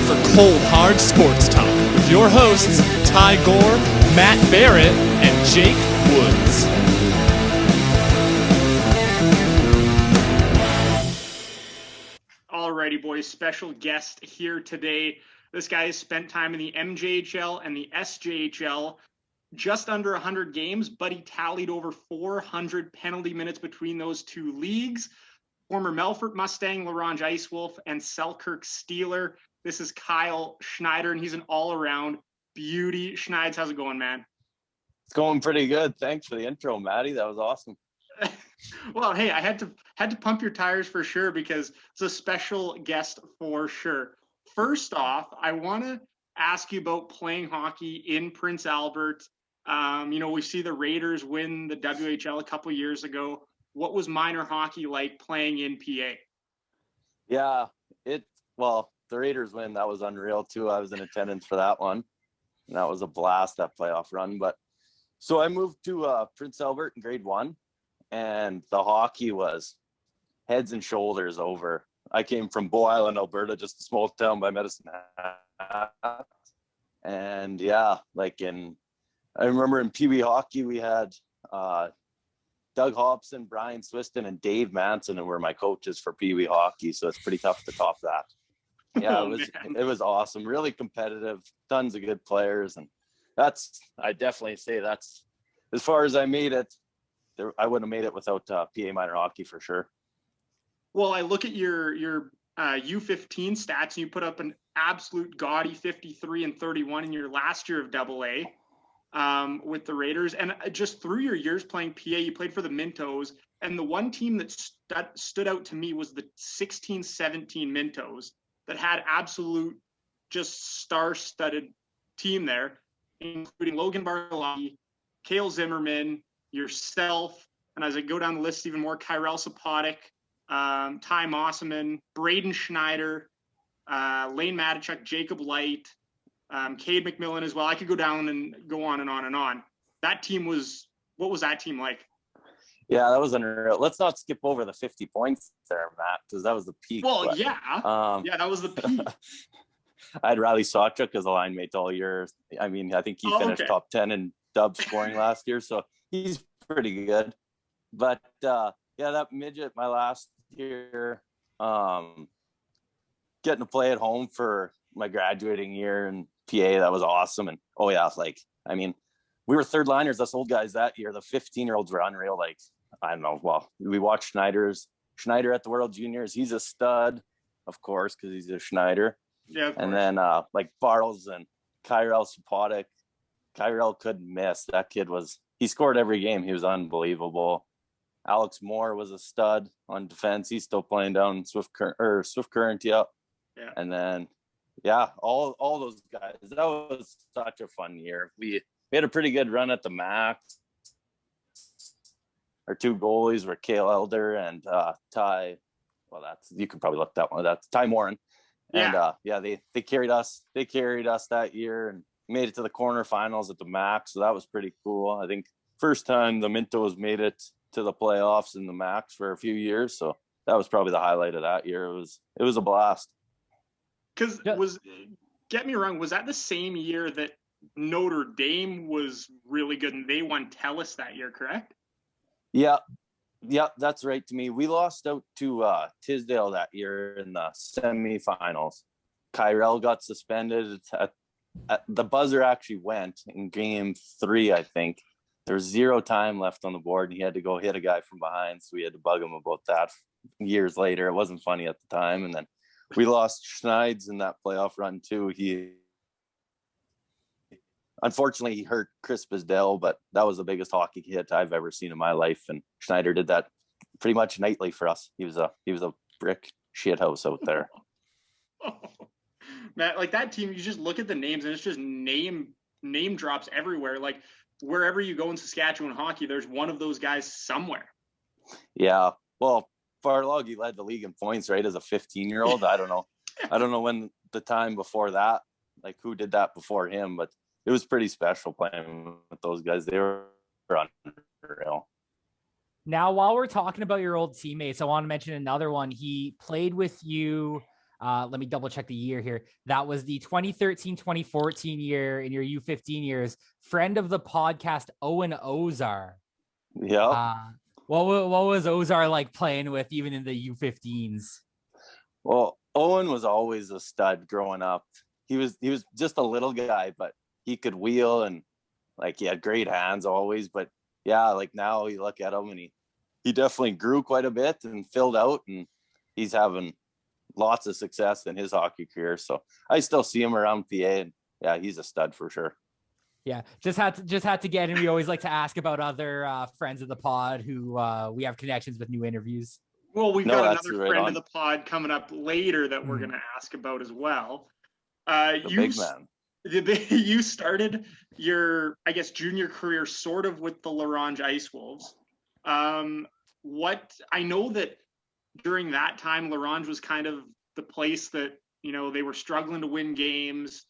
for cold, hard sports talk with your hosts, Ty Gore, Matt Barrett, and Jake Woods. Alrighty, boys, special guest here today. This guy has spent time in the MJHL and the SJHL, just under 100 games, but he tallied over 400 penalty minutes between those two leagues. Former Melfort Mustang, LaRange Ice Wolf, and Selkirk Steeler. This is Kyle Schneider, and he's an all-around beauty. Schneids, how's it going, man? It's going pretty good. Thanks for the intro, Maddie. That was awesome. Well, hey, I had to pump your tires for sure because it's a special guest for sure. First off, I want to ask you about playing hockey in Prince Albert. We see the Raiders win the WHL a couple years ago. What was minor hockey like playing in PA? Yeah, the Raiders win, that was unreal too. I was in attendance for that one. And that was a blast, that playoff run. But so I moved to Prince Albert in grade 1, and the hockey was heads and shoulders over. I came from Bow Island, Alberta, just a small town by Medicine Hat. And yeah, I remember in Pee Wee hockey, we had Doug Hobson, Brian Swiston, and Dave Manson were my coaches for Pee Wee hockey. So it's pretty tough to top that. Yeah, it was awesome. Really competitive, tons of good players. And I definitely say that's as far as I made it. I wouldn't have made it without PA minor hockey for sure. Well, I look at your U15 stats, and you put up an absolute gaudy 53 and 31 in your last year of AA with the Raiders. And just through your years playing PA, you played for the Mintos. And the one team that stood out to me was the 16-17 Mintos that had absolute just star-studded team there, including Logan Barlowski, Cale Zimmerman, yourself, and as I go down the list even more, Kyrell Sapotic, Ty Mosselman, Braden Schneider, Lane Matichuk, Jacob Light, Cade McMillan as well. I could go down and go on and on and on. What was that team like? Yeah, that was unreal. Let's not skip over the 50 points there, Matt, because that was the peak. Well, that was the peak. I had Riley Sawchuk as a line mate all year. I mean, I think he finished top 10 in dub scoring last year, so he's pretty good. But that midget, my last year, getting to play at home for my graduating year in PA, that was awesome. And we were third liners, us old guys that year. The 15-year-olds were unreal. I don't know. Well, we watched Schneider at the World Juniors. He's a stud, of course, because he's a Schneider. Yeah. And then Bartles and Kyrell Sapotic. Kyrell couldn't miss. That kid he scored every game. He was unbelievable. Alex Moore was a stud on defense. He's still playing down Swift Current. Yep. Yeah. And then, all those guys. That was such a fun year. We had a pretty good run at the max. Our two goalies were Cale Elder and Ty. Well, you could probably look that one. That's Ty Morin. And they carried us. They carried us that year and made it to the quarterfinals at the max. So that was pretty cool. I think first time the Mintos made it to the playoffs in the max for a few years. So that was probably the highlight of that year. It was a blast. Because get me wrong, was that the same year that Notre Dame was really good and they won Telus that year, correct? Yeah, that's right to me. We lost out to Tisdale that year in the semifinals. Kyrell got suspended. The buzzer actually went in game 3, I think. There was 0 time left on the board, and he had to go hit a guy from behind, so we had to bug him about that years later. It wasn't funny at the time, and then we lost Schneids in that playoff run too. Unfortunately, he hurt Chris Bisdell, but that was the biggest hockey hit I've ever seen in my life. And Schneider did that pretty much nightly for us. He was a brick shit house out there. Matt, that team, you just look at the names and it's just name drops everywhere. Wherever you go in Saskatchewan hockey, there's one of those guys somewhere. Yeah. Well, Barlowski led the league in points, right? As a 15-year-old. I don't know. I don't know when the time before that, who did that before him, but it was pretty special playing with those guys. They were unreal. Now, while we're talking about your old teammates, I want to mention another one. He played with you Let me double check the year here. That was the 2013-2014 year in your U15 years. Friend of the podcast, Owen Ozar. Yeah. What was Ozar like playing with even in the U15s? Well, Owen was always a stud growing up. He was just a little guy, but he could wheel and like he had great hands always. But yeah, like now you look at him and he definitely grew quite a bit and filled out, and he's having lots of success in his hockey career. So I still see him around PA, and yeah, he's a stud for sure. Yeah, just had to get in. We always like to ask about other friends of the pod who we have connections with new interviews. Well, we've got another friend of the pod coming up later that we're going to ask about as well. Big man. You started your, I guess, junior career sort of with the La Ronge Ice Wolves. What I know that during that time, La Ronge was kind of the place that, they were struggling to win games.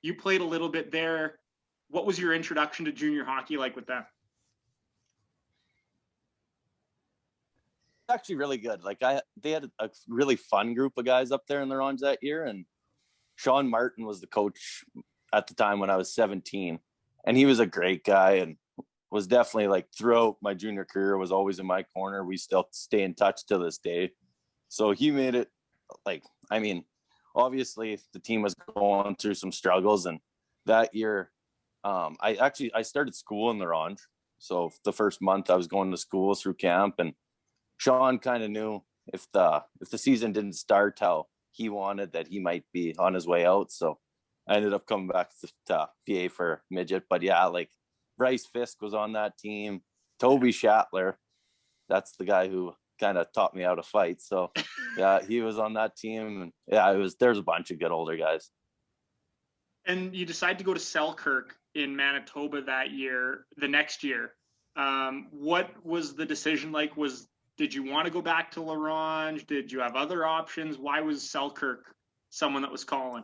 You played a little bit there. What was your introduction to junior hockey like with them? Actually really good. Like they had a really fun group of guys up there in the Ronge that year, and Sean Martin was the coach at the time when I was 17, and he was a great guy and was definitely like throughout my junior career was always in my corner. We still stay in touch to this day. So he made it like, I mean, obviously the team was going through some struggles, and that year I started school in the Ronge. So the first month I was going to school through camp, and Sean kind of knew if the season didn't start how he wanted, that he might be on his way out. So I ended up coming back to PA for midget. But yeah, like Bryce Fisk was on that team. Toby Schattler, that's the guy who kind of taught me how to fight. So yeah, he was on that team. And yeah, there's a bunch of good older guys. And you decided to go to Selkirk in Manitoba the next year. What was the decision like? Did you want to go back to La Ronge? Did you have other options? Why was Selkirk someone that was calling?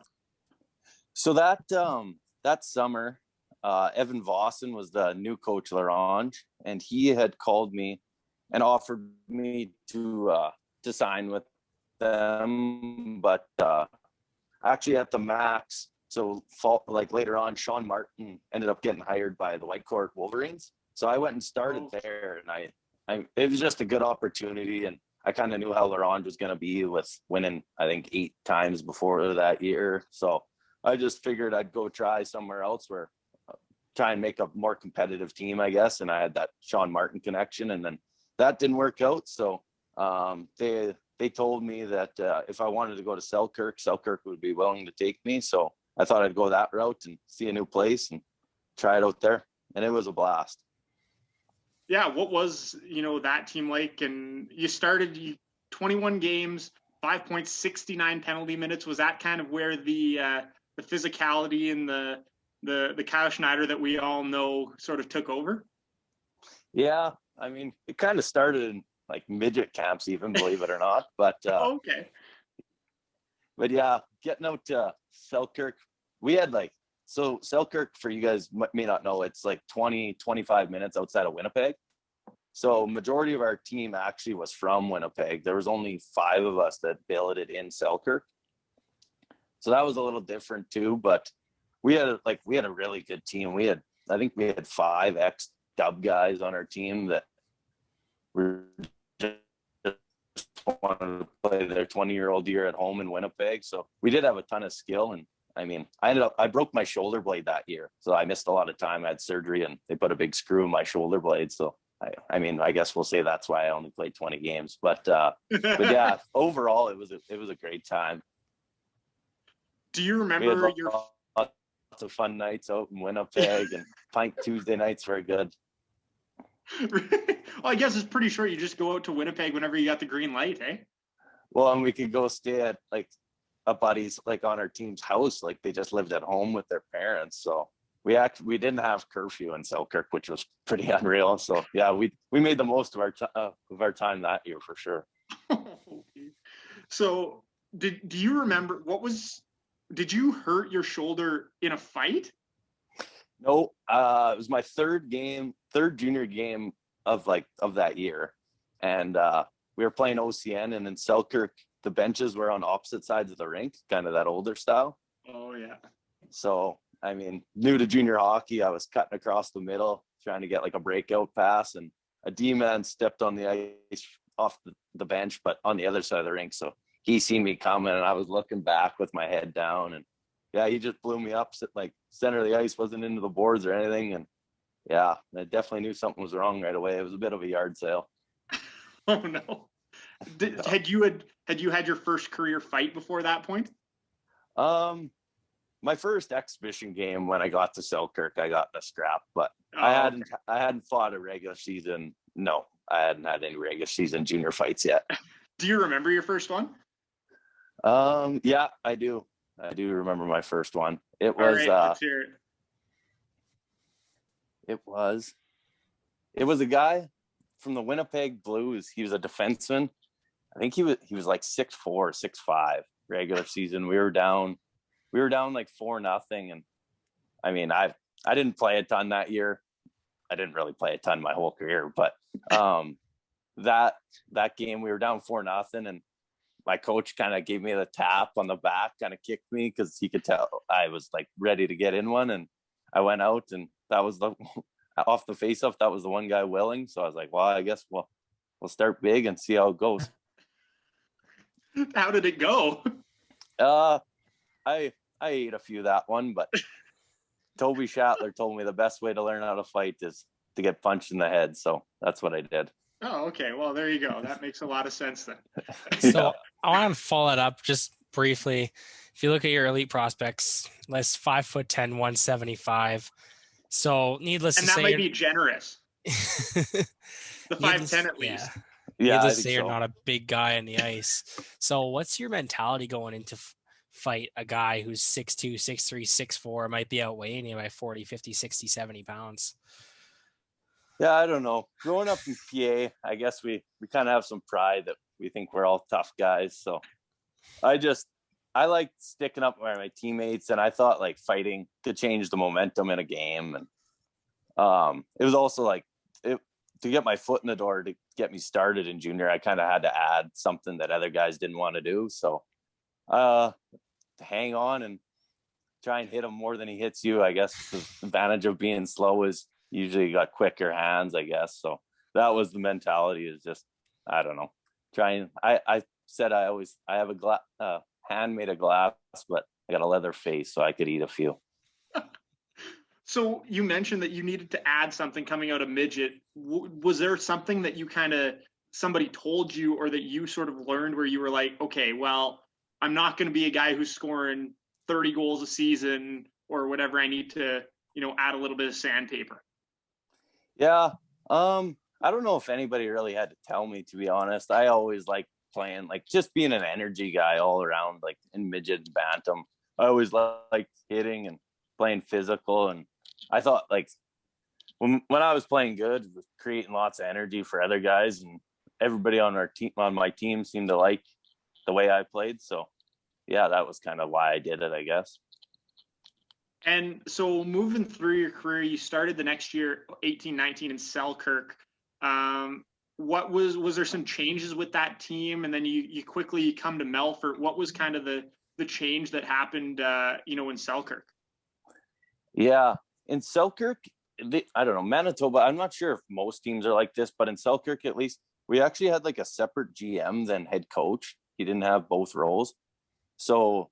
So that summer, Evan Vossen was the new coach La Ronge, and he had called me and offered me to sign with them, but actually at the max. So later on, Sean Martin ended up getting hired by the Whitecourt Wolverines. So I went and started there, and it was just a good opportunity, and I kind of knew how La Ronge was going to be with winning, I think, 8 times before that year. So I just figured I'd go try somewhere else where try and make a more competitive team, I guess. And I had that Sean Martin connection, and then that didn't work out. So they told me that if I wanted to go to Selkirk would be willing to take me. So I thought I'd go that route and see a new place and try it out there. And it was a blast. Yeah, what was, that team like? And you started 21 games, 5.69 penalty minutes. Was that kind of where the physicality and the Kyle Schneider that we all know sort of took over? Yeah, I mean, it kind of started in like midget camps, even, believe it or not. But okay. But yeah, getting out to Selkirk, we had Selkirk, for you guys may not know, it's like 20-25 minutes outside of Winnipeg. So majority of our team actually was from Winnipeg. There was only 5 of us that billeted in Selkirk. So that was a little different too, but we had a really good team. I think we had 5 ex-dub guys on our team that were just wanted to play their 20-year-old year at home in Winnipeg. So we did have a ton of skill, and I mean, I broke my shoulder blade that year. So I missed a lot of time. I had surgery, and they put a big screw in my shoulder blade. So I mean, I guess we'll say that's why I only played 20 games. But yeah, overall, it was a great time. Do you remember lots of fun nights out in Winnipeg, and Pint Tuesday nights were good. Well, I guess it's pretty short. You just go out to Winnipeg whenever you got the green light, eh? Well, and we could go stay at a buddy's on our team's house. Like they just lived at home with their parents. So we didn't have curfew in Selkirk, which was pretty unreal. So yeah, we made the most of our time that year for sure. Okay. So do you remember did you hurt your shoulder in a fight? No, it was my third junior game of that year. And we were playing OCN, and in Selkirk, the benches were on opposite sides of the rink, kind of that older style. Oh yeah. So, I mean, new to junior hockey, I was cutting across the middle, trying to get like a breakout pass, and a D-man stepped on the ice off the bench, but on the other side of the rink. So he seen me coming, and I was looking back with my head down, and yeah, he just blew me up. Like center of the ice, wasn't into the boards or anything. And yeah, I definitely knew something was wrong right away. It was a bit of a yard sale. Oh no. Had you had your first career fight before that point? My first exhibition game when I got to Selkirk, I got in a scrap, but I hadn't fought a regular season. No, I hadn't had any regular season junior fights yet. Do you remember your first one? Yeah, I do. I do remember my first one. It was Let's hear it. It was a guy from the Winnipeg Blues. He was a defenseman. I think he was like 6'4", 6'5", regular season. We were down like 4-0. And I mean, I didn't play a ton that year. I didn't really play a ton my whole career, but that game we were down 4-0, and my coach kind of gave me the tap on the back, kind of kicked me because he could tell I was like ready to get in one, and I went out, and that was off the face-off. That was the one guy willing. So I was like, well, I guess we'll start big and see how it goes. How did it go? I ate a few that one, but Toby Shatler told me the best way to learn how to fight is to get punched in the head. So that's what I did. Oh, okay. Well, there you go. That makes a lot of sense then. So I want to follow it up just briefly. If you look at your elite prospects, list 5'10", 175. So needless to say, and that might be generous. The 5'10" at least. Yeah. Needless to say, you're not a big guy on the ice. So what's your mentality going into fight a guy who's 6'2", 6'3", 6'4", might be outweighing you by 40, 50, 60, 70 pounds? Yeah, I don't know. Growing up in PA, I guess we kind of have some pride that we think we're all tough guys. So I like sticking up by my teammates, and I thought like fighting could change the momentum in a game. And it was also like to get my foot in the door to get me started in junior, I kind of had to add something that other guys didn't want to do. So to hang on and try and hit him more than he hits you, I guess the advantage of being slow is usually you got quicker hands, I guess. So that was the mentality, is just, I don't know, trying. I said I have a hand made of glass, but I got a leather face, so I could eat a few. So you mentioned that you needed to add something coming out of midget. Was there something that you somebody told you, or that you sort of learned where you were like, okay, well, I'm not going to be a guy who's scoring 30 goals a season or whatever. I need to, add a little bit of sandpaper. Yeah. I don't know if anybody really had to tell me, to be honest. I always liked playing, like just being an energy guy all around, like in midget and bantam. I always liked hitting and playing physical. And I thought like when I was playing good, was creating lots of energy for other guys, and everybody on my team seemed to like the way I played. So yeah, that was kind of why I did it, I guess. And so moving through your career, you started the next year, 18-19 in Selkirk. What was there some changes with that team? And then you quickly come to Melfort. What was kind of the change that happened, in Selkirk? Yeah, in Selkirk, I don't know, Manitoba, I'm not sure if most teams are like this, but in Selkirk, at least, we actually had like a separate GM than head coach. He didn't have both roles. So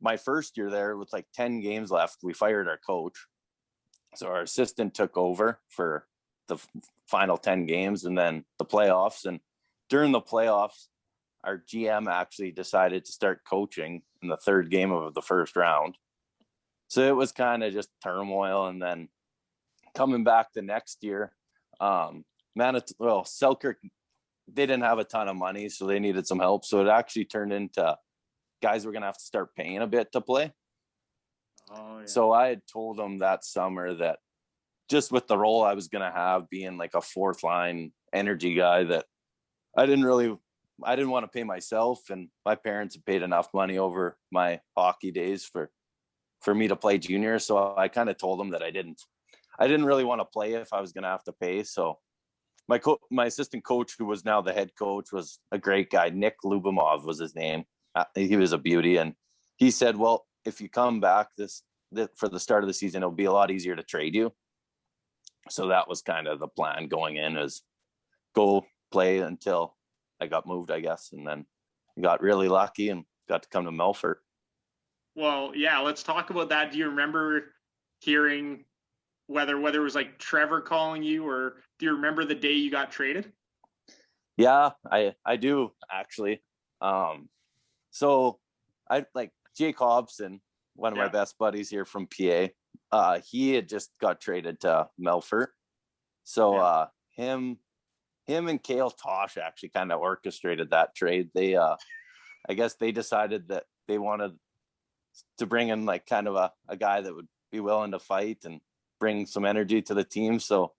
my first year there, with like 10 games left, we fired our coach. So our assistant took over for the final 10 games and then the playoffs. And during the playoffs, our GM actually decided to start coaching in the third game of the first round. So it was kind of just turmoil. And then coming back the next year, Selkirk, they didn't have a ton of money, so they needed some help. So it actually turned into guys were going to have to start paying a bit to play. Oh, yeah. So I had told them that summer that just with the role I was going to have, being like a fourth line energy guy, that I didn't want to pay myself, and my parents had paid enough money over my hockey days for me to play junior. So I kind of told them that I didn't really want to play if I was going to have to pay. So my assistant coach, who was now the head coach, was a great guy. Nick Lubomov was his name. He was a beauty. And he said, well, if you come back for the start of the season, it'll be a lot easier to trade you. So that was kind of the plan going in, is go play until I got moved, I guess. And then got really lucky and got to come to Melfort. Well, yeah, let's talk about that. Do you remember hearing whether it was like Trevor calling you, or do you remember the day you got traded? Yeah, I do actually. So I like Jake Hobson, one of my best buddies here from PA. He had just got traded to Melfort. So him and Kyle Tosh actually kind of orchestrated that trade. They I guess they decided that they wanted to bring in like kind of a guy that would be willing to fight and bring some energy to the team. So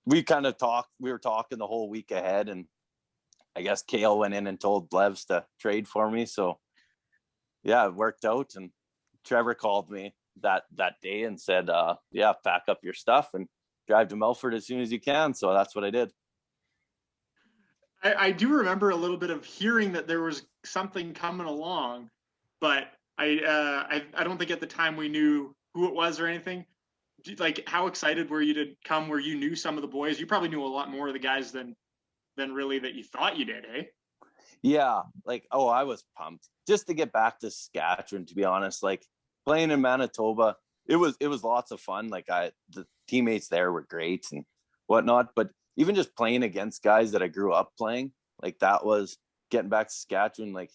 we kind of we were talking the whole week ahead, and I guess Kale went in and told Blevs to trade for me. So yeah, it worked out. And Trevor called me that day and said, pack up your stuff and drive to Melfort as soon as you can. So that's what I did. I do remember a little bit of hearing that there was something coming along, but I don't think at the time we knew who it was or anything. Like, how excited were you to come where you knew some of the boys? You probably knew a lot more of the guys than really that you thought you did, eh? Yeah, I was pumped just to get back to Saskatchewan, to be honest. Like, playing in Manitoba, it was lots of fun. Like, the teammates there were great and whatnot, but even just playing against guys that I grew up playing, like, that was getting back to Saskatchewan. Like,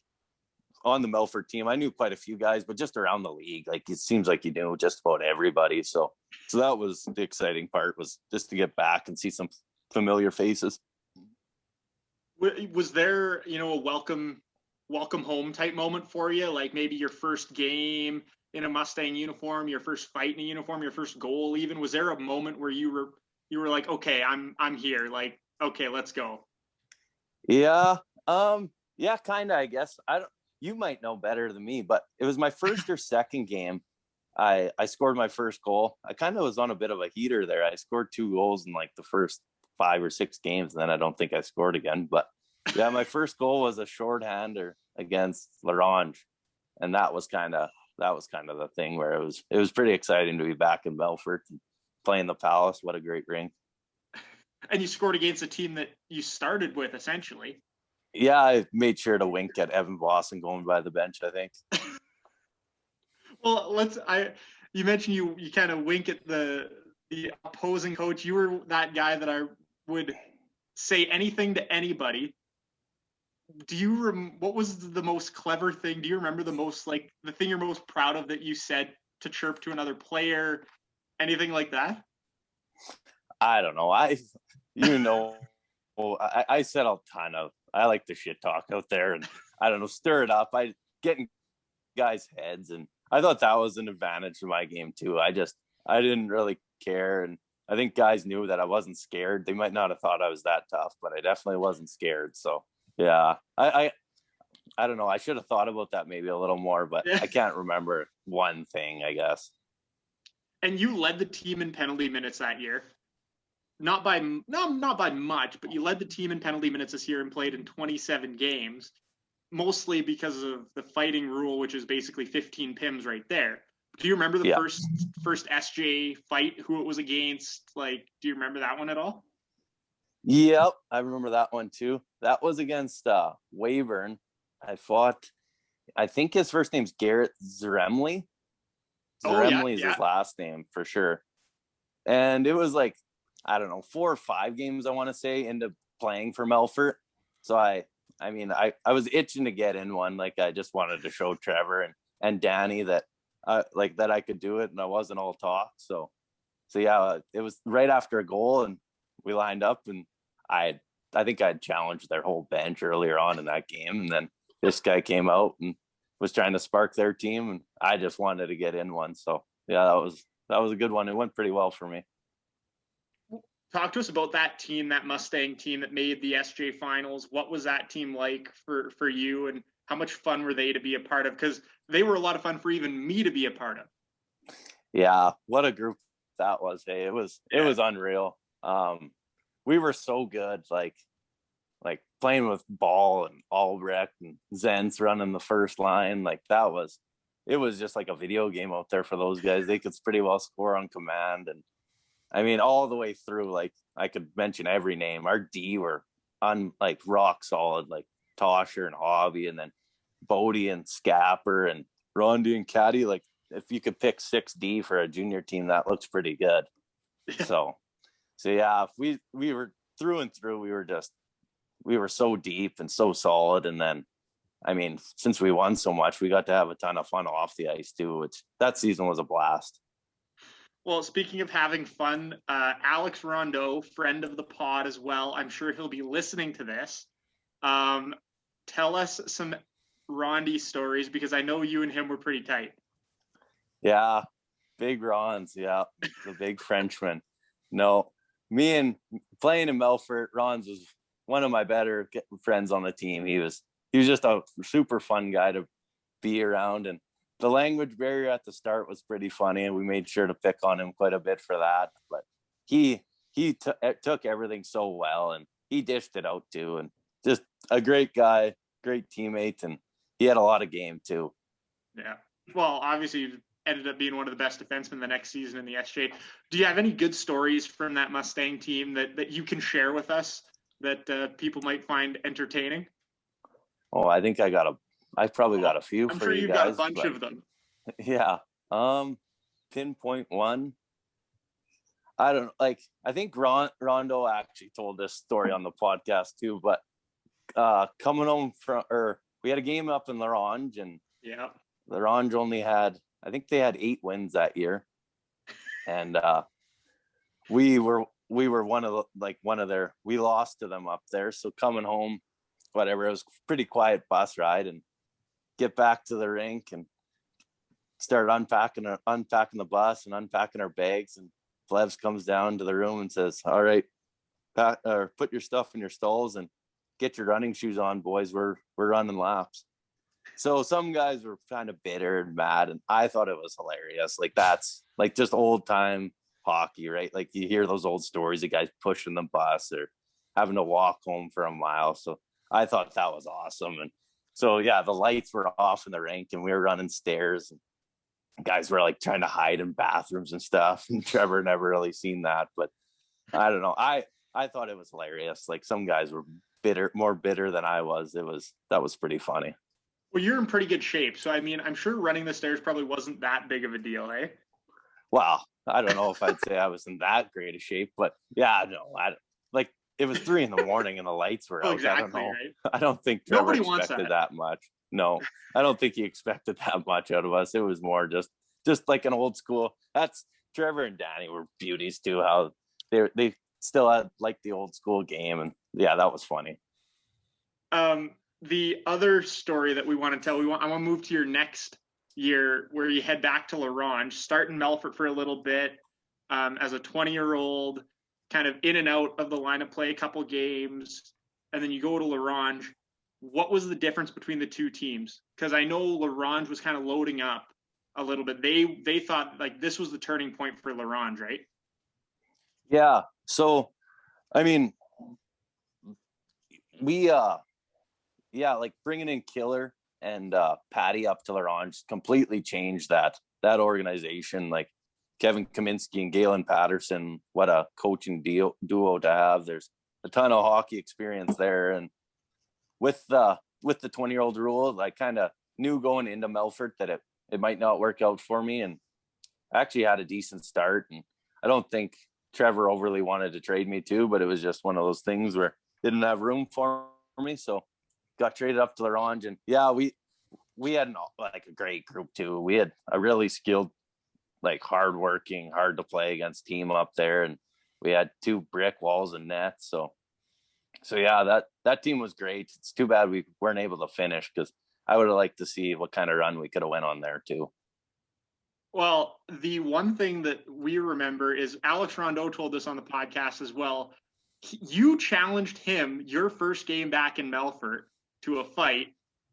on the Melfort team, I knew quite a few guys, but just around the league, like, it seems like you knew just about everybody. So that was the exciting part, was just to get back and see some familiar faces. Was there, a welcome home type moment for you? Like maybe your first game in a Mustang uniform, your first fight in a uniform, your first goal even? Was there a moment where you were like, okay, I'm here, like, okay, let's go? Yeah. Yeah, kind of, I guess. You might know better than me, but it was my first or second game. I scored my first goal. I kind of was on a bit of a heater there. I scored 2 goals in like the first 5 or 6 games, and then I don't think I scored again. But yeah, my first goal was a shorthander against L'Orange, and that was kind of the thing where it was pretty exciting to be back in Melfort and playing the Palace. What a great rink! And you scored against a team that you started with, essentially. Yeah, I made sure to wink at Evan Boston going by the bench, I think. Well, you mentioned you kind of wink at the opposing coach. You were that guy that I would say anything to anybody. What was the most clever thing? Do you remember the most, like, the thing you're most proud of that you said to chirp to another player? Anything like that? I don't know. I said a ton of, I like the shit talk out there, and I don't know, stir it up. I get in guys' heads, and I thought that was an advantage to my game too. I didn't really care, and I think guys knew that I wasn't scared. They might not have thought I was that tough, but I definitely wasn't scared. So yeah, I don't know. I should have thought about that maybe a little more, but I can't remember one thing, I guess. And you led the team in penalty minutes that year. Not by much, but you led the team in penalty minutes this year and played in 27 games, mostly because of the fighting rule, which is basically 15 PIMs right there. Do you remember the first SJ fight, who it was against? Like, do you remember that one at all? Yep, I remember that one too. That was against Weyburn. I think his first name's Garrett Zaremley. Zaremley is his last name for sure. And it was like, I don't know, 4 or 5 games, I want to say, into playing for Melfort. So I was itching to get in one. Like, I just wanted to show Trevor and Danny that that I could do it, and I wasn't all talk. So yeah, it was right after a goal, and we lined up, and I think I'd challenged their whole bench earlier on in that game, and then this guy came out and was trying to spark their team, and I just wanted to get in one. So yeah, that was a good one. It went pretty well for me. Talk to us about that team, that Mustang team that made the SJ finals. What was that team like for you, and how much fun were they to be a part of? Because they were a lot of fun for even me to be a part of. Yeah, what a group that was. Hey, it was unreal. we were so good. Like playing with Ball and Albrecht and Zentz running the first line. Like it was just like a video game out there for those guys. They could pretty well score on command. And I mean, all the way through, like I could mention every name. Our D were on like rock solid, like Tosher and Hobby, and then Bodie and Scapper and Rondi and Caddy. Like if you could pick 6D for a junior team, that looks pretty good. So yeah, we were through and through. We were so deep and so solid. And then, I mean, since we won so much, we got to have a ton of fun off the ice too, which that season was a blast. Well, speaking of having fun, Alex Rondeau, friend of the pod as well, I'm sure he'll be listening to this. Tell us some Rondi stories, because I know you and him were pretty tight. Yeah, big Rons. Yeah, the big Frenchman. No, me and playing in Melfort, Rons was one of my better friends on the team. He was just a super fun guy to be around, and the language barrier at the start was pretty funny, and we made sure to pick on him quite a bit for that. But he took everything so well, and he dished it out too, and just a great guy, great teammate, and he had a lot of game too. Yeah. Well, obviously you ended up being one of the best defensemen the next season in the SJ. Do you have any good stories from that Mustang team that you can share with us that people might find entertaining? Oh, I think I probably got a few I'm for sure you you've guys. got a bunch of them. Yeah. Pinpoint one. I don't like. I think Rondo actually told this story on the podcast too. But coming home we had a game up in Larange, and yeah, Larange only had, I think they had 8 wins that year, and we were we lost to them up there. So coming home, whatever, it was a pretty quiet bus ride, and get back to the rink and start unpacking the bus and unpacking our bags, and Flevs comes down to the room and says, "All right, put your stuff in your stalls and get your running shoes on, boys. We're running laps." So some guys were kind of bitter and mad, and I thought it was hilarious. Like that's like just old time hockey, right? Like you hear those old stories of guys pushing the bus or having to walk home for a mile. So I thought that was awesome. And so yeah, the lights were off in the rink, and we were running stairs, and guys were like trying to hide in bathrooms and stuff. And Trevor never really seen that, but I don't know. I thought it was hilarious. Like some guys were more bitter than I was. That was pretty funny. Well, you're in pretty good shape. So, I mean, I'm sure running the stairs probably wasn't that big of a deal, eh? Well, I don't know if I'd say I was in that great a shape, but yeah, no, it was 3 a.m. and the lights were out. Exactly, I don't know. right? I don't think Trevor Nobody wants expected that much. No, I don't think he expected that much out of us. It was more just like an old school. That's Trevor and Danny were beauties too. How they still had like the old school game, and yeah, that was funny. The other story that we want to tell, I want to move to your next year where you head back to Larange, start in Melfort for a little bit as a 20-year-old, kind of in and out of the lineup, play a couple games, and then you go to Larange. What was the difference between the two teams? Because I know Larange was kind of loading up a little bit. They thought like this was the turning point for Larange, right? Yeah. So, I mean, we like bringing in Killer and Patty up to Larange completely changed that organization. Like Kevin Kaminsky and Galen Patterson, what a coaching duo to have. There's a ton of hockey experience there, and with the 20-year-old rule, I kind of knew going into Melfort that it might not work out for me, and I actually had a decent start, and I don't think Trevor overly wanted to trade me too, but it was just one of those things where didn't have room for me, so got traded up to Larange. And yeah, we had like a great group too. We had a really skilled, like hardworking, hard to play against team up there, and we had 2 brick walls and nets. So yeah, that team was great. It's too bad we weren't able to finish, because I would have liked to see what kind of run we could have went on there too. Well, the one thing that we remember is Alex Rondeau told us on the podcast as well. You challenged him your first game back in Melfort to a fight.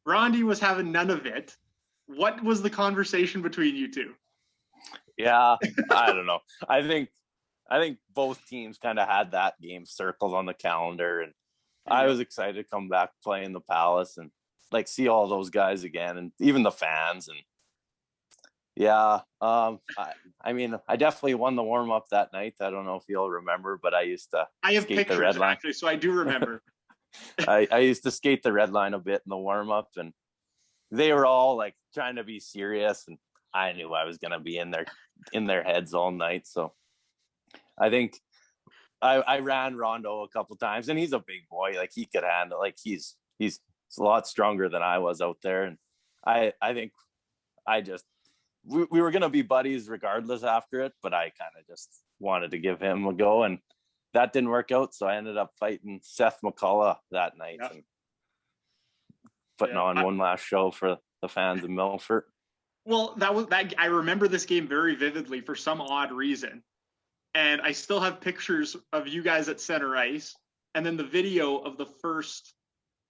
Rondi was having none of it. What was the conversation between you two? Yeah, I don't know. I think I think both teams kind of had that game circled on the calendar, and I was excited to come back play in the Palace and like see all those guys again, and even the fans. And yeah, I mean, I definitely won the warm up that night. I don't know if you'll remember, but I used to have skate pictures the red line. actually, so I do remember. I used to skate the red line a bit in the warm up, and they were all like trying to be serious, and I knew I was gonna be in their heads all night. So I think I ran Rondo a couple times, and he's a big boy. Like he could handle. Like he's a lot stronger than I was out there, and I think we were gonna be buddies regardless after it. But I kind of just wanted to give him a go, and that didn't work out. So I ended up fighting Seth McCullough that night and putting on one last show for the fans of Milford. Well, that I remember this game very vividly for some odd reason. And I still have pictures of you guys at center ice, and then the video of the first,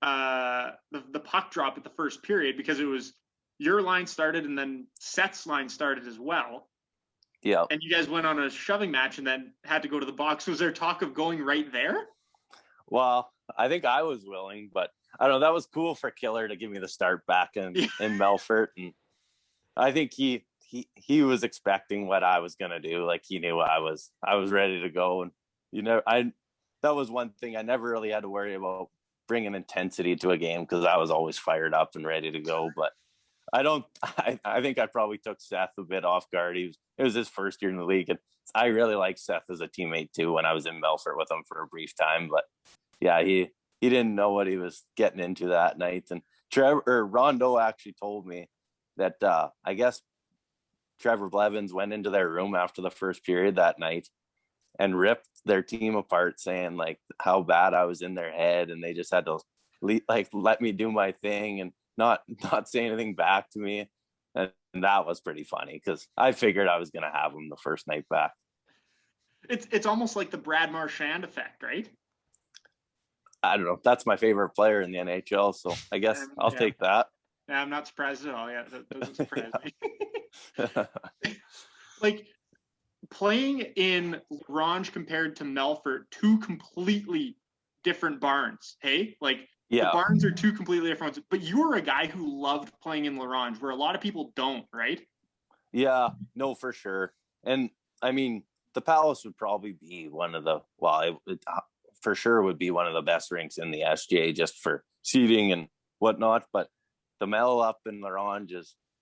the puck drop at the first period, because it was your line started and then Seth's line started as well. Yeah. And you guys went on a shoving match and then had to go to the box. Was there talk of going right there? Well, I think I was willing, but I don't know. That was cool for Killer to give me the start back in Melfort, and I think he was expecting what I was gonna do. Like he knew I was ready to go, and that was one thing I never really had to worry about bringing intensity to a game because I was always fired up and ready to go. But I think I probably took Seth a bit off guard. It was his first year in the league, and I really liked Seth as a teammate too when I was in Melfort with him for a brief time. But yeah, he didn't know what he was getting into that night. And Rondo actually told me that I guess Trevor Blevins went into their room after the first period that night and ripped their team apart, saying like how bad I was in their head, and they just had to let me do my thing and not say anything back to me. And that was pretty funny because I figured I was going to have him the first night back. It's almost like the Brad Marchand effect, right? I don't know. That's my favorite player in the NHL, so I guess I'll take that. Yeah, I'm not surprised at all. Yeah, that doesn't surprise me. Like playing in Lagrange compared to Melfort, two completely different barns. Hey, like the barns are two completely different ones. But you were a guy who loved playing in Lagrange, where a lot of people don't, right? Yeah, no, for sure. And I mean, the Palace would probably be one of the for sure would be one of the best rinks in the SJ just for seating and whatnot. But the Mel up in Lagrange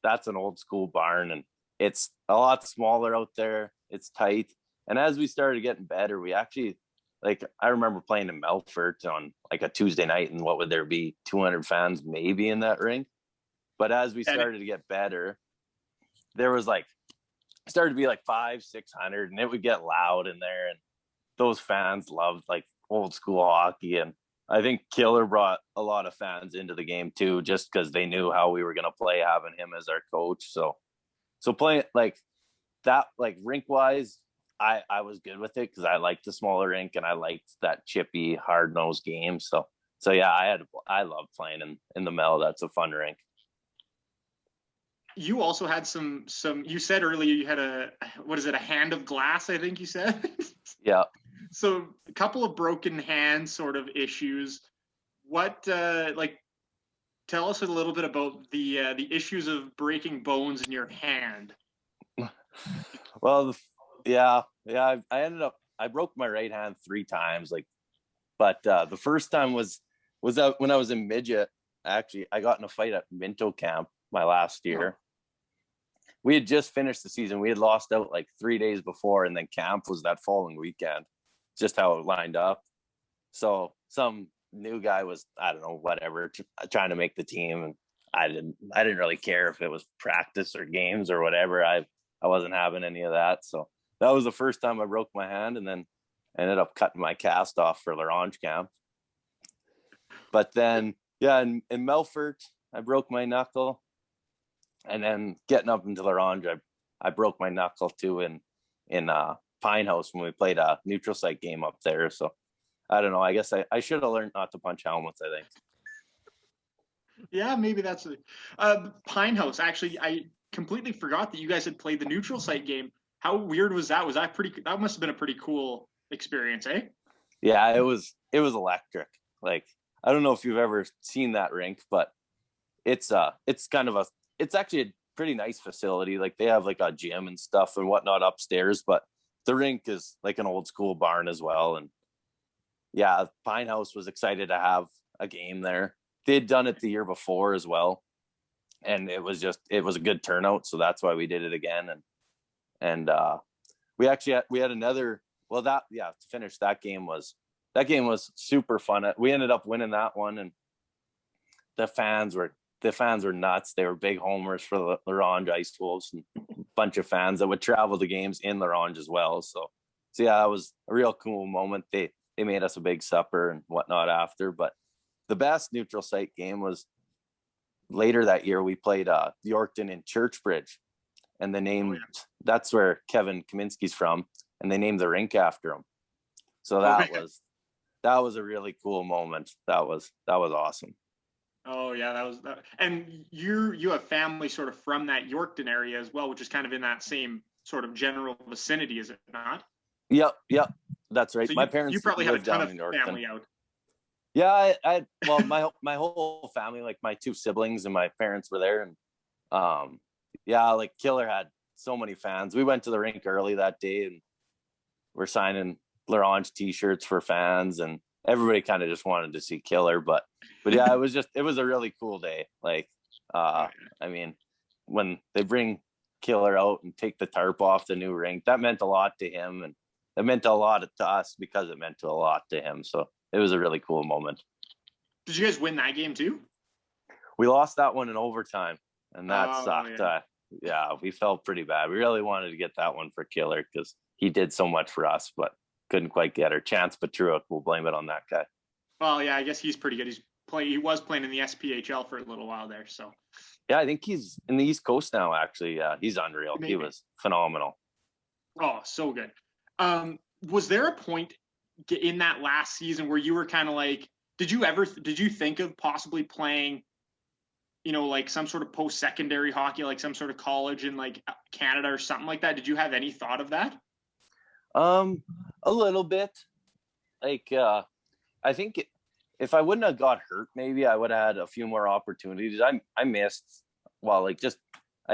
that's an old school barn, and it's a lot smaller out there. It's tight. And as we started getting better, we actually, like, I remember playing in Melfort on like a Tuesday night, and what would there be, 200 fans maybe in that rink. But as we started to get better, there was started to be like 500-600, and it would get loud in there, and those fans loved like old school hockey. And I think Killer brought a lot of fans into the game too, just because they knew how we were going to play having him as our coach. So playing like that, like rink wise, I was good with it because I liked the smaller rink and I liked that chippy, hard nosed game. So yeah, I loved playing in the Mel. That's a fun rink. You also had some. You said earlier you had a hand of glass, I think you said. Yeah. So a couple of broken hand sort of issues. What tell us a little bit about the issues of breaking bones in your hand. Well, yeah. I broke my right hand 3 times, but the first time was when I was in midget. Actually, I got in a fight at Minto camp my last year. We had just finished the season. We had lost out like 3 days before, and then camp was that following weekend. Just how it lined up. So some new guy was, I don't know, whatever, trying to make the team, and I didn't really care if it was practice or games or whatever. I wasn't having any of that. So that was the first time I broke my hand, and then I ended up cutting my cast off for Lagrange camp. But then, yeah, in Melfort, I broke my knuckle, and then getting up into Lagrange, I broke my knuckle too in Pine House when we played a neutral site game up there. So I don't know. I guess I should have learned not to punch helmets, I think. Yeah, maybe that's Pine House. Actually, I completely forgot that you guys had played the neutral site game. How weird was that? That must have been a pretty cool experience, eh? Yeah, it was electric. Like, I don't know if you've ever seen that rink, but it's actually a pretty nice facility. Like, they have like a gym and stuff and whatnot upstairs, but the rink is like an old school barn as well. And yeah, Pine House was excited to have a game there. They had done it the year before as well, and it was a good turnout, so that's why we did it again. And we had another. Well, to finish that game was super fun. We ended up winning that one, and the fans were nuts. They were big homers for the Larange Ice Wolves, and a bunch of fans that would travel to games in Larange as well. So yeah, it was a real cool moment. They made us a big supper and whatnot after. But the best neutral site game was later that year. We played Yorkton in Churchbridge, and that's where Kevin Kaminsky's from, and they named the rink after him. So that was a really cool moment. That was awesome. Oh yeah, that was that. And you have family sort of from that Yorkton area as well, which is kind of in that same sort of general vicinity, is it not? Yep, that's right. So my parents. You probably have a ton of Yorkton. family out. Yeah, well, my whole family, like my two siblings and my parents were there, and yeah, like Killer had so many fans. We went to the rink early that day, and we're signing Larange t-shirts for fans, and everybody kind of just wanted to see Killer. But yeah, it was a really cool day. Like, I mean, when they bring Killer out and take the tarp off the new rink, that meant a lot to him, and it meant a lot to us because it meant a lot to him. So it was a really cool moment. Did you guys win that game too? We lost that one in overtime, and that sucked. Yeah. We felt pretty bad. We really wanted to get that one for Killer because he did so much for us, but couldn't quite get her. Chance Petruik, we'll blame it on that guy. Well, yeah, I guess he's pretty good. He was playing in the SPHL for a little while there. So yeah, I think he's in the East Coast now, actually. Yeah, he's unreal. Maybe. He was phenomenal. Oh, so good. Was there a point in that last season where you were kind of like, did you think of possibly playing, like some sort of post-secondary hockey, like some sort of college in like Canada or something like that? Did you have any thought of that? A little bit. Like, I think if I wouldn't have got hurt, maybe I would have had a few more opportunities. I missed, I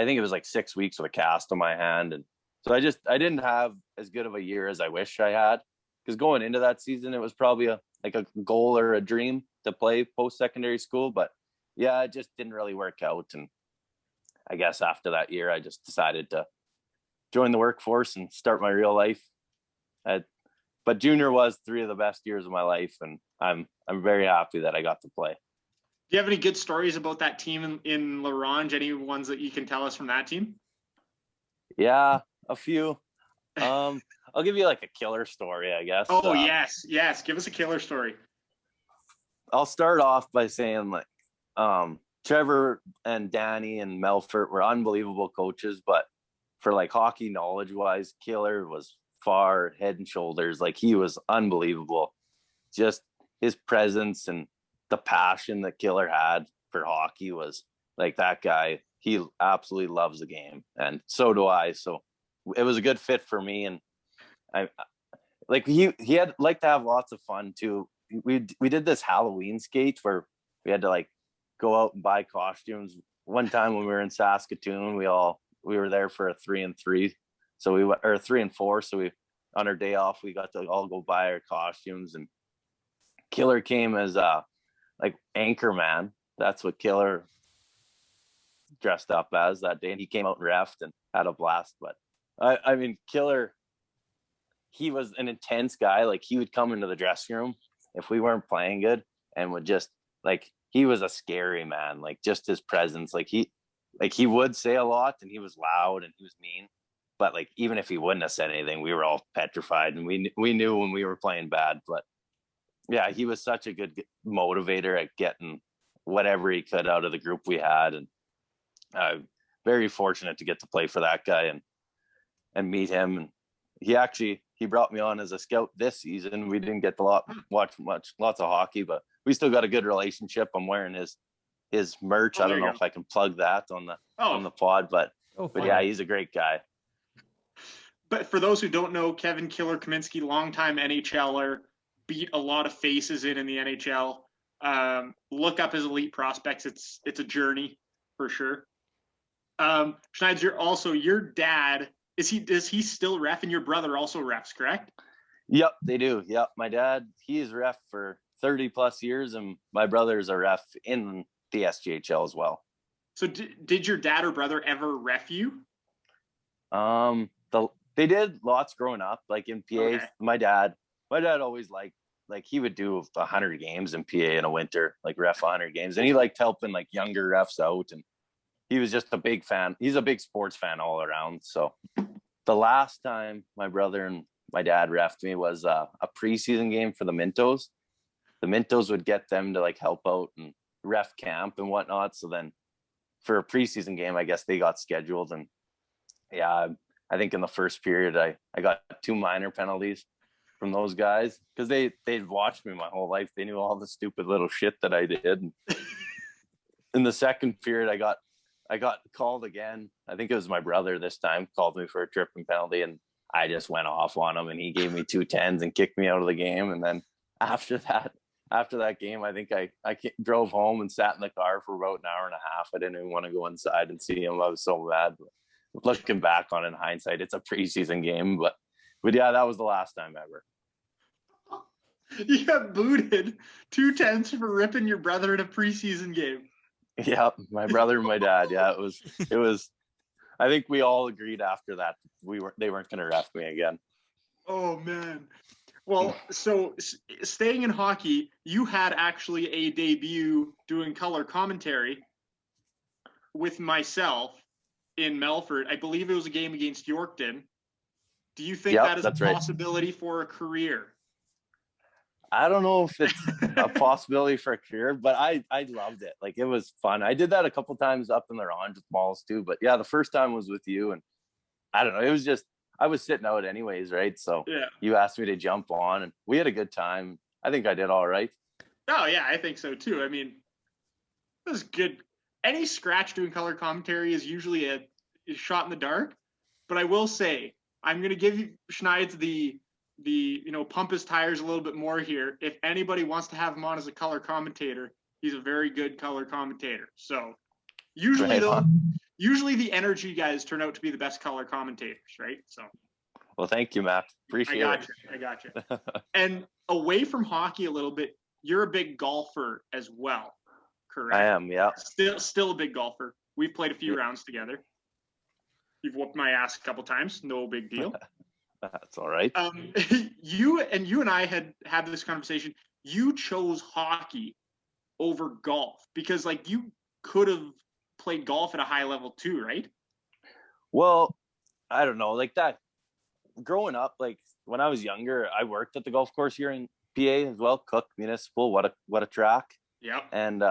think it was like 6 weeks with a cast on my hand. And so I didn't have as good of a year as I wish I had, because going into that season, it was probably a goal or a dream to play post-secondary school. But yeah, it just didn't really work out. And I guess after that year, I just decided to join the workforce and start my real life. But junior was 3 of the best years of my life, and I'm very happy that I got to play. Do you have any good stories about that team in Larange? Any ones that you can tell us from that team? Yeah, a few. I'll give you like a killer story, I guess. Oh, yes. Give us a killer story. I'll start off by saying Trevor and Danny and Melfort were unbelievable coaches, but for like hockey knowledge wise, Killer was far head and shoulders. Like, he was unbelievable. Just his presence and the passion that Killer had for hockey was like, that guy, he absolutely loves the game, and so do I. So it was a good fit for me, and I like he had like to have lots of fun too. We did this Halloween skate where we had to like go out and buy costumes. One time when we were in Saskatoon, we were there for a 3 and 3. So we were, or 3 and 4. So we, on our day off, we got to all go buy our costumes, and Killer came as like Anchorman. That's what Killer dressed up as that day. And he came out and reffed and had a blast. But I mean, Killer, he was an intense guy. Like, he would come into the dressing room if we weren't playing good, and would just like, he was a scary man. Like, just his presence, like he would say a lot, and he was loud and he was mean. But like, even if he wouldn't have said anything, we were all petrified, and we knew when we were playing bad. But yeah, he was such a good motivator at getting whatever he could out of the group we had. And very fortunate to get to play for that guy and meet him. And he brought me on as a scout this season. We didn't get to watch lots of hockey, but we still got a good relationship. I'm wearing his merch. I don't know if I can plug that on the pod, but yeah, he's a great guy. But for those who don't know, Kevin Killer Kaminsky, longtime NHLer, beat a lot of faces in the NHL. Look up his elite prospects. It's a journey for sure. Schneider, also your dad, does he still ref, and your brother also refs, correct? Yep, they do. Yep. My dad, he's ref for 30 plus years, and my brother's a ref in the SJHL as well. So did your dad or brother ever ref you? They did lots growing up, like in PA. Okay. My dad always liked, like he would do 100 games in PA in a winter, like ref 100 games, and he liked helping like younger refs out, and he was just a big fan. He's a big sports fan all around. So the last time my brother and my dad refed me was a preseason game for the Mintos. The Mintos would get them to like help out and ref camp and whatnot. So then for a preseason game, I guess they got scheduled, and yeah, I think in the first period, I got 2 minor penalties from those guys because they'd watched me my whole life. They knew all the stupid little shit that I did. And in the second period, I got called again. I think it was my brother this time called me for a tripping penalty, and I just went off on him, and he gave me 2 10s and kicked me out of the game. And then after that game, I think I drove home and sat in the car for about an hour and a half. I didn't even want to go inside and see him. I was so mad. But looking back on it in hindsight, it's a preseason game, but yeah, that was the last time ever. You got booted 2 10s for ripping your brother in a preseason game. Yeah, my brother and my dad. Yeah, it was. I think we all agreed after that they weren't going to ref me again. Oh man. Well, so staying in hockey, you had actually a debut doing color commentary with myself in Melfort. I believe it was a game against Yorkton. Do you think that is a possibility for a career? I don't know if it's a possibility for a career, but I loved it. Like, it was fun. I did that a couple times up in the Orange with Malls too. But yeah, the first time was with you, and I don't know. It was just, I was sitting out anyways, right? So yeah, you asked me to jump on, and we had a good time. I think I did all right. Oh yeah, I think so too. I mean, it was good. Any scratch doing color commentary is usually a shot in the dark. But I will say, I'm going to give you Schneider the pump his tires a little bit more here. If anybody wants to have him on as a color commentator, he's a very good color commentator. So usually the energy guys turn out to be the best color commentators, right? So well, thank you, Matt. Appreciate it. I got you. And away from hockey a little bit, you're a big golfer as well, correct? I am, yeah. Still a big golfer. We've played a few rounds together. You've whooped my ass a couple times. No big deal. That's all right. You and I had this conversation. You chose hockey over golf because, like, you could have played golf at a high level too, right? Well, I don't know. Like that, growing up, like when I was younger, I worked at the golf course here in PA as well. Cook Municipal, what a track. Yeah. And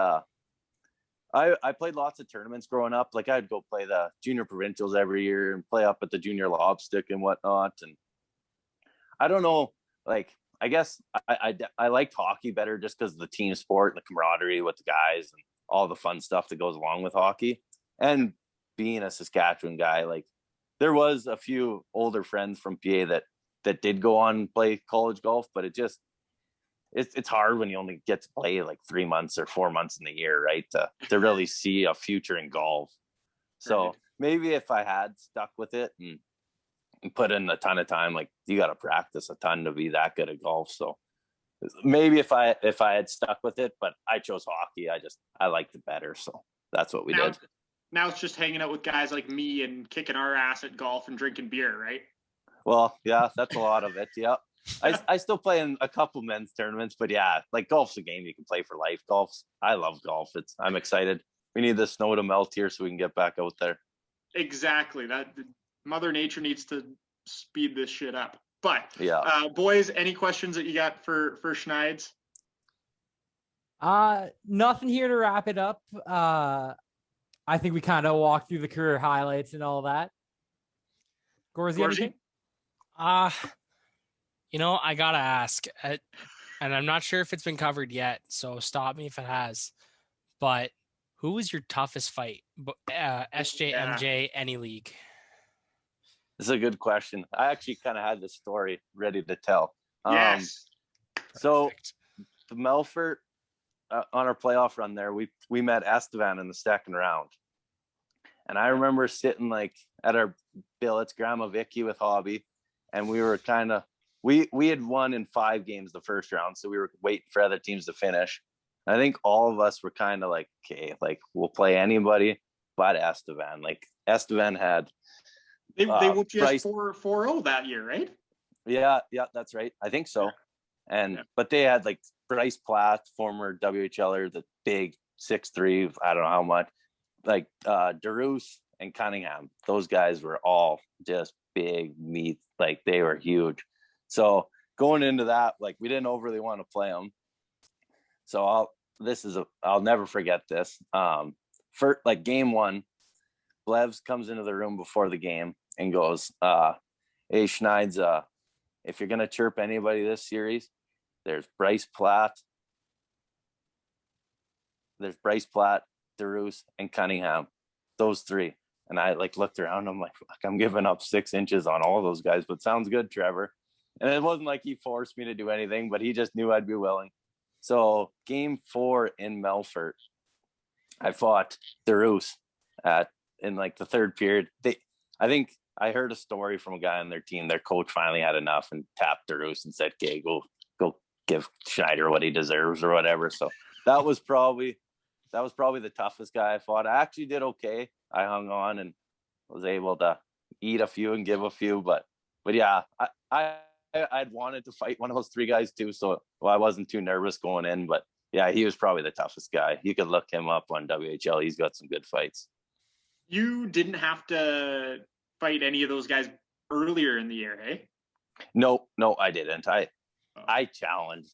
I played lots of tournaments growing up. Like I'd go play the junior provincials every year and play up at the junior lobstick and whatnot. And I don't know, like, I guess I liked hockey better just because of the team sport and the camaraderie with the guys and all the fun stuff that goes along with hockey. And being a Saskatchewan guy, like there was a few older friends from PA that did go on and play college golf, but it's hard when you only get to play like 3 months or 4 months in the year, right? To really see a future in golf. So maybe if I had stuck with it and put in a ton of time, like you got to practice a ton to be that good at golf. So maybe if I had stuck with it, but I chose hockey. I liked it better. So that's what we did. Now it's just hanging out with guys like me and kicking our ass at golf and drinking beer, right? Well, yeah, that's a lot of it. Yeah. I still play in a couple men's tournaments, but yeah, like golf's a game you can play for life. I love golf. I'm excited. We need the snow to melt here so we can get back out there. Exactly. That Mother Nature needs to speed this shit up. But yeah, boys, any questions that you got for Schneids? Nothing here to wrap it up. I think we kind of walked through the career highlights and all that. Gorzy, anything? I gotta ask, and I'm not sure if it's been covered yet, so stop me if it has. But who was your toughest fight? SJ, MJ, any league? This is a good question. I actually kind of had this story ready to tell. Yes. So the Melfort on our playoff run there, we met Estevan in the second round. And I remember sitting like at our billets, Grandma Vicky with Hobby, and we were kind of, we had won in 5 games the first round. So we were waiting for other teams to finish. I think all of us were kind of like, okay, like we'll play anybody but Estevan. Like Estevan had They whooped you 4-0 that year, right? Yeah, that's right. I think so. And but they had like Bryce Platt, former WHLer, the big 6'3", I don't know how much, like DeRusse and Cunningham. Those guys were all just big meat, like they were huge. So going into that, like we didn't overly want to play them. So I'll never forget this. For like game 1, Blevs comes into the room before the game and goes, hey, Schneid's, if you're going to chirp anybody this series, there's Bryce Platt, DeRusse, and Cunningham. Those 3. And I like looked around, I'm like, fuck, I'm giving up 6 inches on all those guys, but sounds good, Trevor. And it wasn't like he forced me to do anything, but he just knew I'd be willing. So game 4 in Melfort, I fought DeRusse in like the 3rd period. I think I heard a story from a guy on their team. Their coach finally had enough and tapped DeRusse and said, okay, go give Schneider what he deserves or whatever. So that was probably the toughest guy I fought. I actually did okay. I hung on and was able to eat a few and give a few, but yeah, I'd wanted to fight one of those 3 guys too. So I wasn't too nervous going in, but yeah, he was probably the toughest guy. You could look him up on WHL. He's got some good fights. You didn't have to fight any of those guys earlier in the year, hey? No, I didn't. I challenged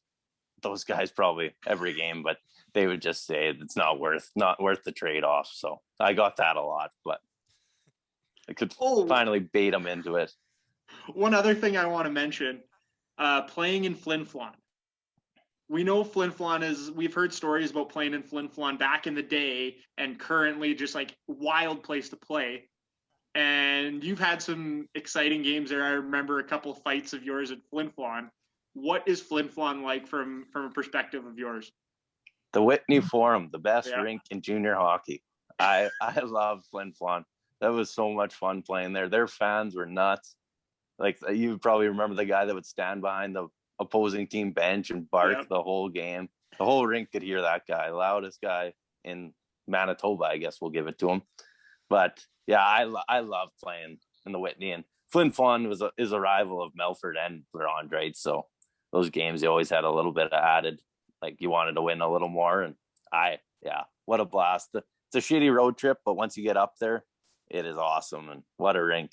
those guys probably every game, but they would just say it's not worth the trade-off. So I got that a lot, but I could finally bait them into it. One other thing I want to mention, playing in Flin Flon. We know Flin Flon we've heard stories about playing in Flin Flon back in the day and currently just like wild place to play. And you've had some exciting games there. I remember a couple of fights of yours at Flin Flon. What is Flin Flon like from a perspective of yours? The Whitney Forum, the best rink in junior hockey. I love Flin Flon. That was so much fun playing there. Their fans were nuts. Like you probably remember the guy that would stand behind the opposing team bench and bark the whole game. The whole rink could hear that guy, loudest guy in Manitoba, I guess we'll give it to him. But yeah, I love playing in the Whitney, and Flin Flon is a rival of Melfort and Laurent, so those games they always had a little bit of added, like you wanted to win a little more. And what a blast. It's a shitty road trip, but once you get up there, it is awesome. And what a rink.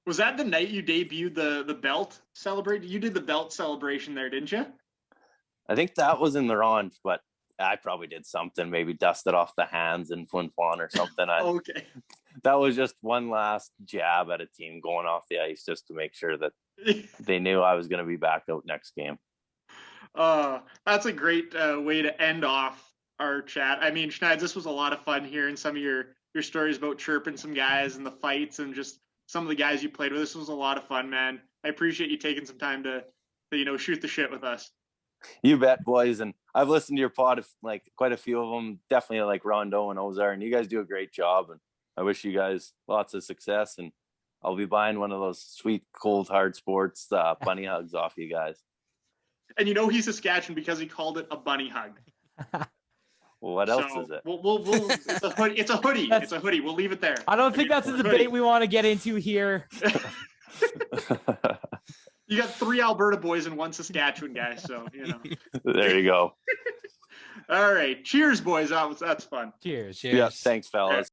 Was that the night you debuted the belt celebration? You did the belt celebration there, didn't you? I think that was in Laurent, but I probably did something, maybe dusted off the hands in Flin Flon or something. Okay. That was just one last jab at a team going off the ice just to make sure that they knew I was going to be back out next game. That's a great way to end off our chat. I mean, Schneid, this was a lot of fun hearing some of your stories about chirping some guys and the fights and just some of the guys you played with. This was a lot of fun, man. I appreciate you taking some time to shoot the shit with us. You bet, boys. And I've listened to your pod, like quite a few of them, definitely like Rondo and Ozar, and you guys do a great job. And I wish you guys lots of success. And I'll be buying one of those sweet, cold, hard sports bunny hugs off you guys. And he's Saskatchewan because he called it a bunny hug. Well, what else is it? It's a hoodie. It's a hoodie. We'll leave it there. I don't think that's a debate we want to get into here. You got 3 Alberta boys and 1 Saskatchewan guy, so There you go. All right. Cheers, boys. That's fun. Cheers. Yeah, thanks, fellas.